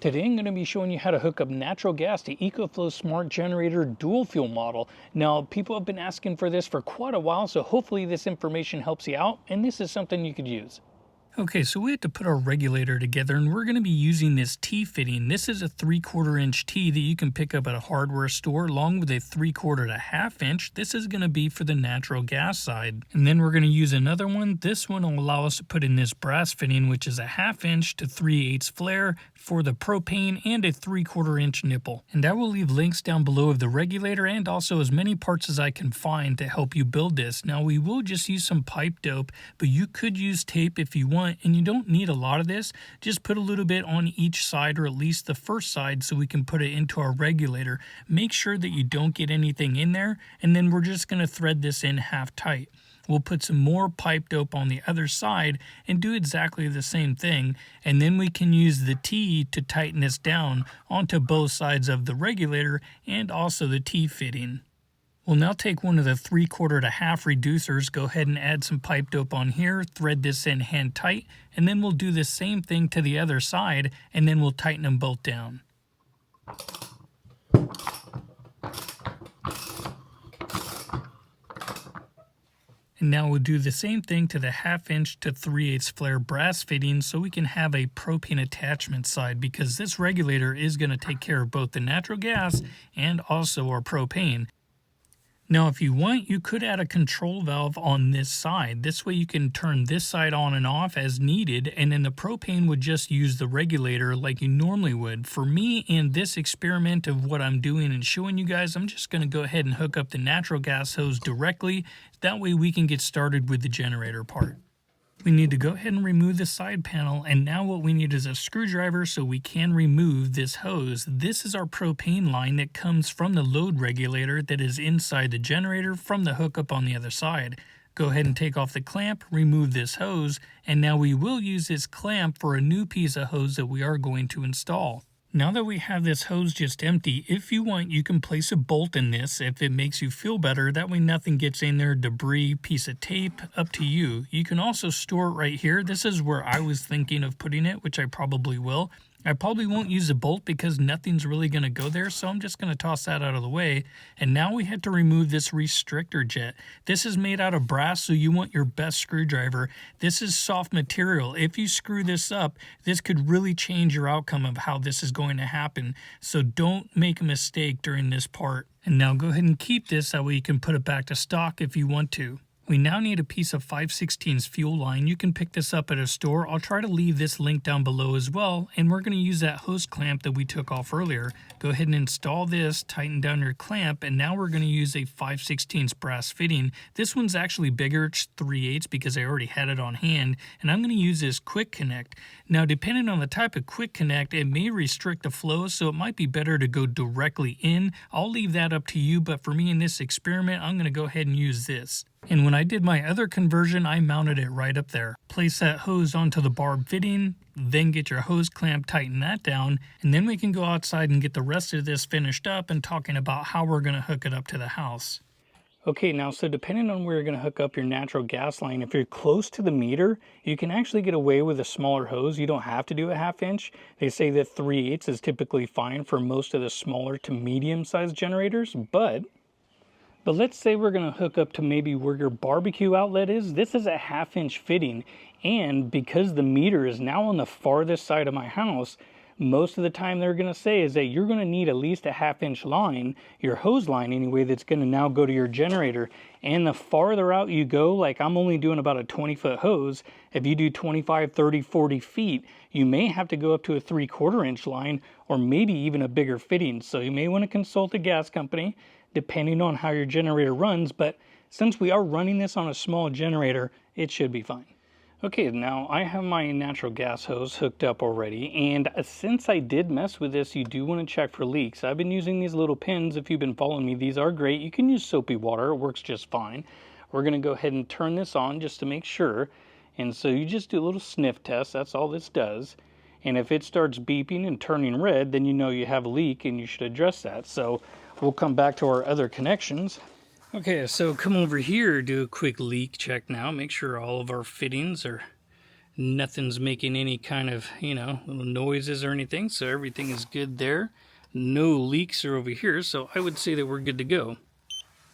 Today I'm going to be showing you how to hook up natural gas to Ecoflow Smart Generator dual fuel model. Now, people have been asking for this for quite a while, so hopefully this information helps you out, and this is something you could use. Okay, so we have to put our regulator together, and we're going to be using this T-fitting. This is a 3/4 inch T that you can pick up at a hardware store, along with a 3/4 to 1/2 inch. This is going to be for the natural gas side. And then we're going to use another one. This one will allow us to put in this brass fitting, which is a 1/2 inch to 3/8 flare for the propane, and a 3/4 inch nipple. And I will leave links down below of the regulator and also as many parts as I can find to help you build this. Now, we will just use some pipe dope, but you could use tape if you want. And you don't need a lot of this. Just put a little bit on each side, or at least the first side, so we can put it into our regulator. Make sure that you don't get anything in there, and then we're just going to thread this in half tight. We'll put some more pipe dope on the other side and do exactly the same thing, and then we can use the T to tighten this down onto both sides of the regulator and also the T fitting. We'll now take one of the 3/4 to 1/2 reducers, go ahead and add some pipe dope on here, thread this in hand tight, and then we'll do the same thing to the other side, and then we'll tighten them both down. And now we'll do the same thing to the 1/2 inch to 3/8 flare brass fitting, so we can have a propane attachment side, because this regulator is going to take care of both the natural gas and also our propane. Now, if you want, you could add a control valve on this side. This way you can turn this side on and off as needed, and then the propane would just use the regulator like you normally would. For me, in this experiment of what I'm doing and showing you guys, I'm just going to go ahead and hook up the natural gas hose directly. That way we can get started with the generator part. We need to go ahead and remove the side panel, and now what we need is a screwdriver so we can remove this hose. This is our propane line that comes from the load regulator that is inside the generator from the hookup on the other side. Go ahead and take off the clamp, remove this hose, and now we will use this clamp for a new piece of hose that we are going to install. Now that we have this hose just empty, if you want, you can place a bolt in this if it makes you feel better. That way nothing gets in there, debris, piece of tape, up to you. You can also store it right here. This is where I was thinking of putting it, which I probably will. I probably won't use a bolt because nothing's really going to go there, so I'm just going to toss that out of the way. And now we had to remove this restrictor jet. This is made out of brass, so you want your best screwdriver. This is soft material. If you screw this up, this could really change your outcome of how this is going to happen. So don't make a mistake during this part. And now go ahead and keep this, that way you can put it back to stock if you want to. We now need a piece of 5/16 fuel line. You can pick this up at a store. I'll try to leave this link down below as well. And we're going to use that hose clamp that we took off earlier. Go ahead and install this, tighten down your clamp, and now we're going to use a 5/16 brass fitting. This one's actually bigger, it's 3/8 because I already had it on hand. And I'm going to use this quick connect. Now, depending on the type of quick connect, it may restrict the flow, so it might be better to go directly in. I'll leave that up to you, but for me in this experiment, I'm going to go ahead and use this. And when I did my other conversion, I mounted it right up there. Place that hose onto the barb fitting, then get your hose clamp, tighten that down, and then we can go outside and get the rest of this finished up and talking about how we're going to hook it up to the house. Okay, now, so depending on where you're going to hook up your natural gas line, if you're close to the meter, you can actually get away with a smaller hose. You don't have to do a 1/2 inch. They say that 3/8 is typically fine for most of the smaller to medium-sized generators, but let's say we're going to hook up to maybe where your barbecue outlet is. This is a 1/2 inch fitting, and because the meter is now on the farthest side of my house, most of the time they're going to say is that you're going to need at least a 1/2 inch line, your hose line anyway, that's going to now go to your generator. And the farther out you go, like I'm only doing about a 20-foot hose, if you do 25, 30, 40 feet, you may have to go up to a 3/4 inch line or maybe even a bigger fitting. So you may want to consult a gas company depending on how your generator runs, but since we are running this on a small generator, it should be fine. Okay, now I have my natural gas hose hooked up already, and since I did mess with this, you do want to check for leaks. I've been using these little pins. If you've been following me, these are great. You can use soapy water, it works just fine. We're going to go ahead and turn this on just to make sure, and so you just do a little sniff test. That's all this does. And if it starts beeping and turning red, then you know you have a leak and you should address that. So we'll come back to our other connections. Okay, so come over here, do a quick leak check now. Make sure all of our fittings are Nothing's making any kind of, little noises or anything, so everything is good there. No leaks are over here, so I would say that we're good to go.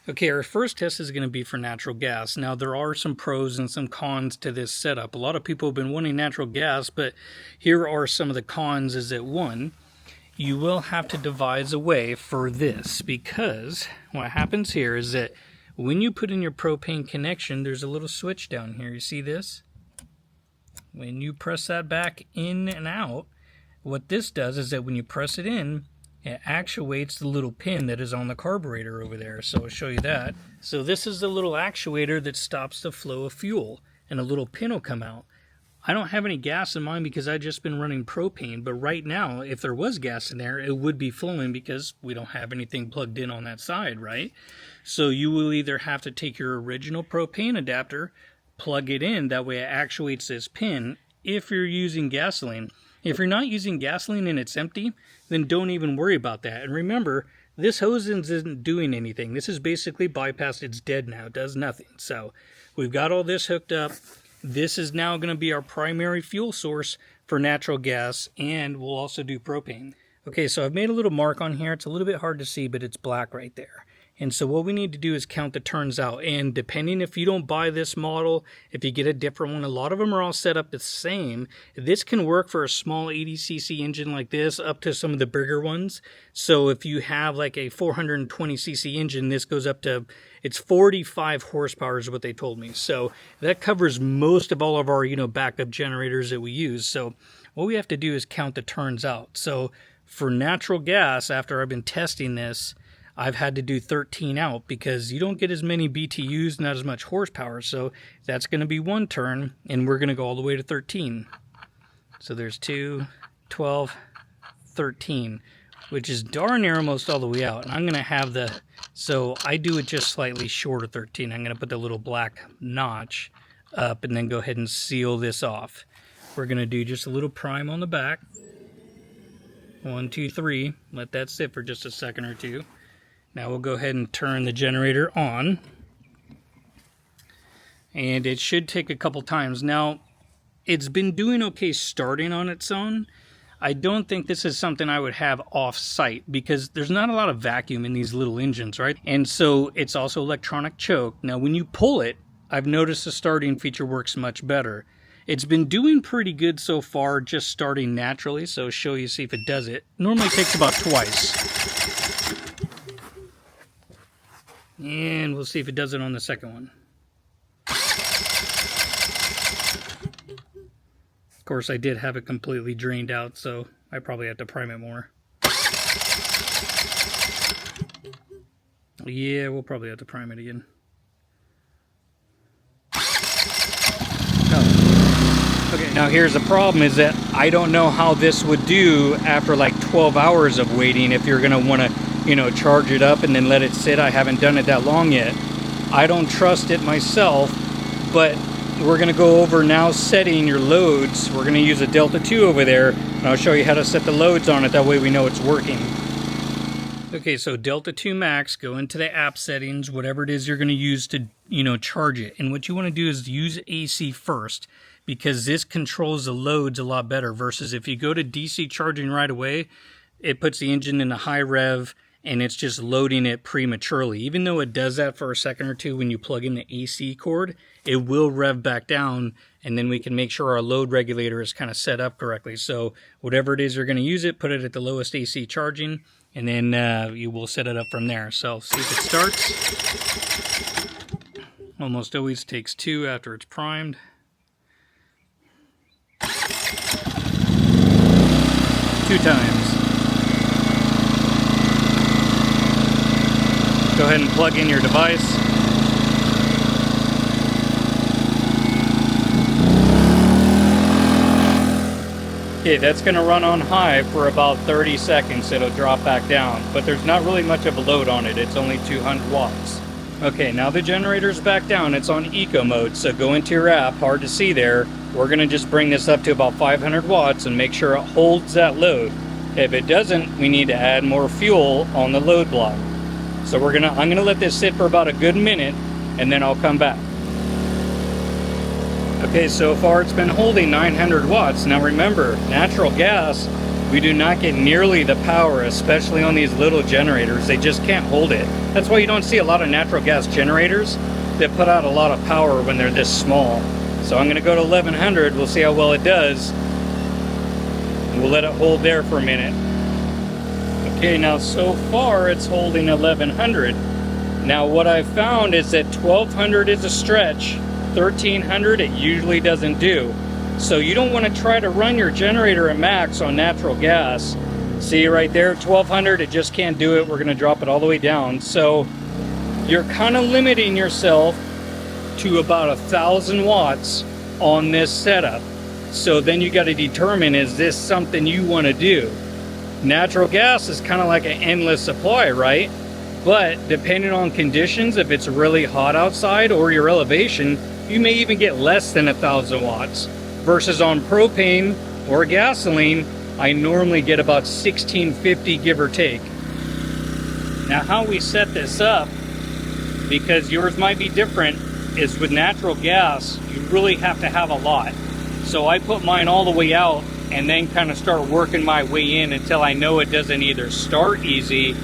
Okay, our first test is going to be for natural gas. Now, there are some pros and some cons to this setup. A lot of people have been wanting natural gas, but here are some of the cons. Is that one, you will have to devise a way for this, because what happens here is that when you put in your propane connection, there's a little switch down here. You see this? When you press that back in and out, what this does is that when you press it in, it actuates the little pin that is on the carburetor over there. So I'll show you that. So this is the little actuator that stops the flow of fuel, and a little pin will come out. I don't have any gas in mine because I've just been running propane, but right now, if there was gas in there, it would be flowing because we don't have anything plugged in on that side, right? So you will either have to take your original propane adapter, plug it in, that way it actuates this pin if you're using gasoline. If you're not using gasoline and it's empty, then don't even worry about that. And remember, this hose isn't doing anything. This is basically bypassed. It's dead now. It does nothing. So we've got all this hooked up. This is now going to be our primary fuel source for natural gas, and we'll also do propane. Okay, so I've made a little mark on here. It's a little bit hard to see, but it's black right there. And so what we need to do is count the turns out. And depending if you don't buy this model, if you get a different one, a lot of them are all set up the same. This can work for a small 80cc engine like this up to some of the bigger ones. So if you have like a 420cc engine, this goes up to, it's 45 horsepower is what they told me. So that covers most of all of our, backup generators that we use. So what we have to do is count the turns out. So for natural gas, after I've been testing this, I've had to do 13 out because you don't get as many BTUs, not as much horsepower. So that's going to be one turn, and we're going to go all the way to 13. So there's 2, 12, 13, which is darn near almost all the way out. And I'm going to have so I do it just slightly short of 13. I'm going to put the little black notch up and then go ahead and seal this off. We're going to do just a little prime on the back. 1, 2, 3. Let that sit for just a second or two. Now we'll go ahead and turn the generator on. And it should take a couple times. Now, it's been doing okay starting on its own. I don't think this is something I would have off-site because there's not a lot of vacuum in these little engines, right? And so it's also electronic choke. Now, when you pull it, I've noticed the starting feature works much better. It's been doing pretty good so far, just starting naturally. So I'll show you, see if it does it. Normally takes about twice. And we'll see if it does it on the second one. Of course, I did have it completely drained out, so I probably have to prime it more. Yeah, we'll probably have to prime it again. Oh. Okay, now here's the problem is that I don't know how this would do after like 12 hours of waiting if you're going to want to charge it up and then let it sit. I haven't done it that long yet. I don't trust it myself, but we're going to go over now setting your loads. We're going to use a Delta 2 over there, and I'll show you how to set the loads on it. That way we know it's working. Okay, so Delta 2 Max, go into the app settings, whatever it is you're going to use to, charge it. And what you want to do is use AC first, because this controls the loads a lot better versus if you go to DC charging right away, it puts the engine in a high rev, and it's just loading it prematurely. Even though it does that for a second or two when you plug in the AC cord, it will rev back down, and then we can make sure our load regulator is kind of set up correctly. So whatever it is you're going to use it, put it at the lowest AC charging, and then you will set it up from there. So see if it starts. Almost always takes 2 after it's primed. Two times. Go ahead and plug in your device. Okay, that's going to run on high for about 30 seconds. It'll drop back down, but there's not really much of a load on it. It's only 200 watts. Okay, now the generator's back down. It's on eco mode, so go into your app. Hard to see there. We're going to just bring this up to about 500 watts and make sure it holds that load. If it doesn't, we need to add more fuel on the load block. So I'm gonna let this sit for about a good minute, and then I'll come back. Okay, so far it's been holding 900 watts. Now remember, natural gas, we do not get nearly the power, especially on these little generators. They just can't hold it. That's why you don't see a lot of natural gas generators that put out a lot of power when they're this small. So I'm gonna go to 1100, we'll see how well it does. We'll let it hold there for a minute. Okay, now so far it's holding 1100. Now what I've found is that 1200 is a stretch, 1300 it usually doesn't do. So you don't want to try to run your generator at max on natural gas. See right there, 1200, it just can't do it. We're gonna drop it all the way down. So you're kind of limiting yourself to about 1,000 watts on this setup. So then you got to determine, is this something you want to do? Natural gas is kind of like an endless supply, right? But depending on conditions, if it's really hot outside or your elevation, you may even get less than 1,000 watts. Versus on propane or gasoline, I normally get about 1650, give or take. Now how we set this up, because yours might be different, is with natural gas, you really have to have a lot. So I put mine all the way out and then kind of start working my way in until I know it doesn't either start easy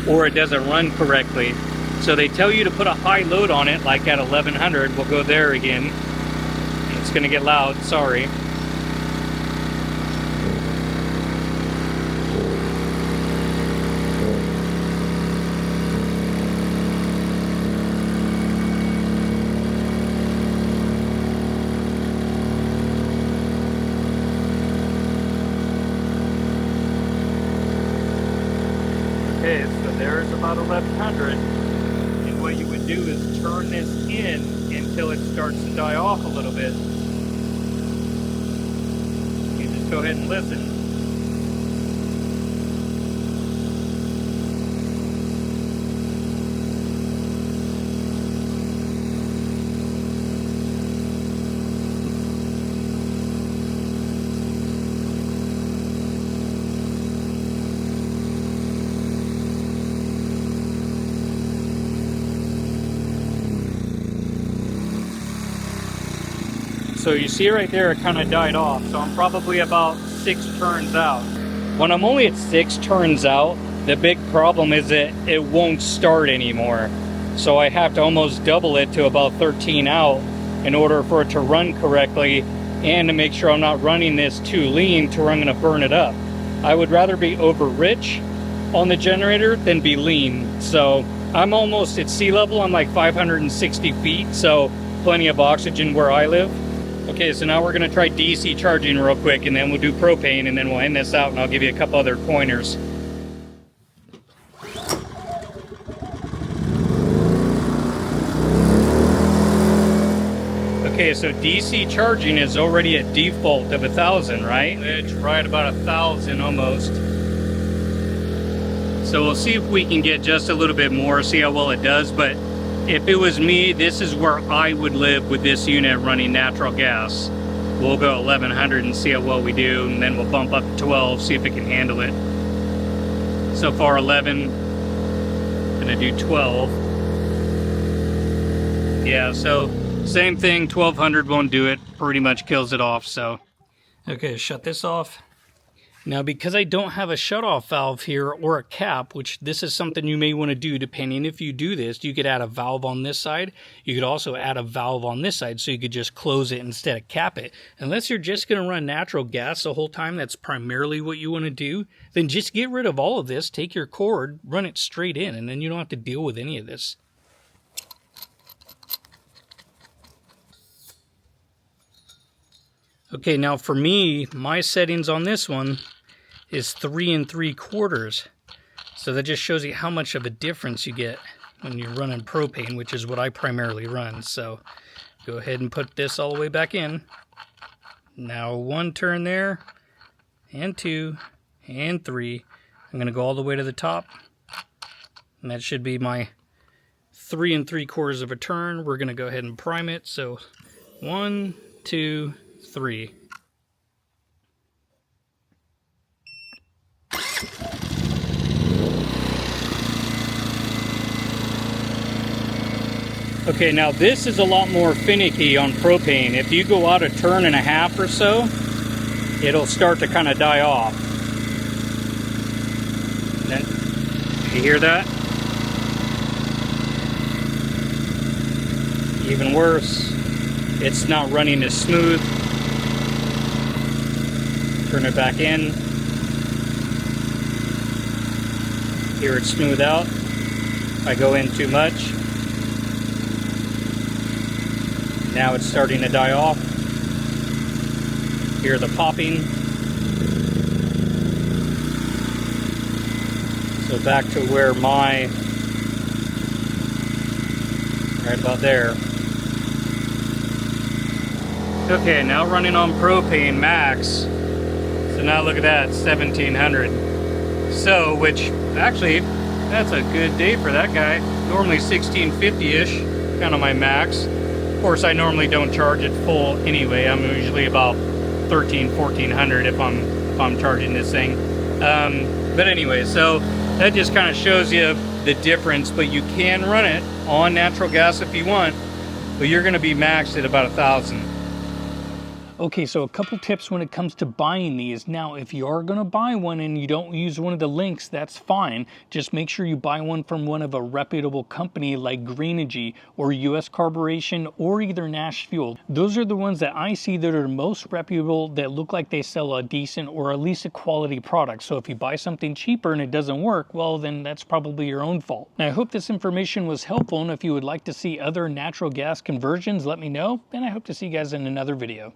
or it doesn't run correctly. So they tell you to put a high load on it, like at 1100. We'll go there again. It's gonna get loud, sorry. Okay, so there's about 1100, and what you would do is turn this in until it starts to die off a little bit. You just go ahead and listen. So you see right there, it kind of died off. So I'm probably about 6 turns out. When I'm only at 6 turns out, the big problem is that it won't start anymore. So I have to almost double it to about 13 out in order for it to run correctly and to make sure I'm not running this too lean to where I'm gonna burn it up. I would rather be over rich on the generator than be lean. So I'm almost at sea level. I'm like 560 feet, so plenty of oxygen where I live. Okay, so now we're gonna try DC charging real quick, and then we'll do propane, and then we'll end this out, and I'll give you a couple other pointers. Okay, so DC charging is already at default of 1,000, right? It's right about 1,000 almost. So we'll see if we can get just a little bit more, see how well it does, but if it was me, this is where I would live with this unit running natural gas. We'll go 1100 and see how well we do, and then we'll bump up to 12, see if it can handle it. So far 11, gonna do 12. Yeah, so same thing, 1200 won't do it, pretty much kills it off, so. Okay, shut this off. Now, because I don't have a shutoff valve here or a cap, which this is something you may want to do depending if you do this, you could add a valve on this side. You could also add a valve on this side so you could just close it instead of cap it. Unless you're just going to run natural gas the whole time, that's primarily what you want to do, then just get rid of all of this, take your cord, run it straight in, and then you don't have to deal with any of this. Okay, now for me, my settings on this one is 3 3/4. So that just shows you how much of a difference you get when you're running propane, which is what I primarily run. So go ahead and put this all the way back in. Now 1 turn there, and 2, and 3. I'm gonna go all the way to the top. And that should be my 3 3/4 of a turn. We're gonna go ahead and prime it. So 1, 2, 3. Okay, now this is a lot more finicky on propane. If you go out a turn and a half or so, it'll start to kind of die off. Then, you hear that? Even worse, it's not running as smooth. Turn it back in. Hear it smooth out. If I go in too much, now it's starting to die off. Hear the popping. So back to where right about there. Okay, now running on propane max. So now look at that, 1700. So, which actually, that's a good day for that guy. Normally 1650-ish, kind of my max. Of course, I normally don't charge it full anyway. I'm usually about 1400 if I'm charging this thing. But anyway, so that just kind of shows you the difference. But you can run it on natural gas if you want, but you're going to be maxed at about 1,000. Okay, so a couple tips when it comes to buying these. Now, if you are going to buy one and you don't use one of the links, that's fine. Just make sure you buy one from one of a reputable company like Greenergy or US Carburation or either Nash Fuel. Those are the ones that I see that are most reputable, that look like they sell a decent or at least a quality product. So if you buy something cheaper and it doesn't work, well, then that's probably your own fault. Now, I hope this information was helpful, and if you would like to see other natural gas conversions, let me know, and I hope to see you guys in another video.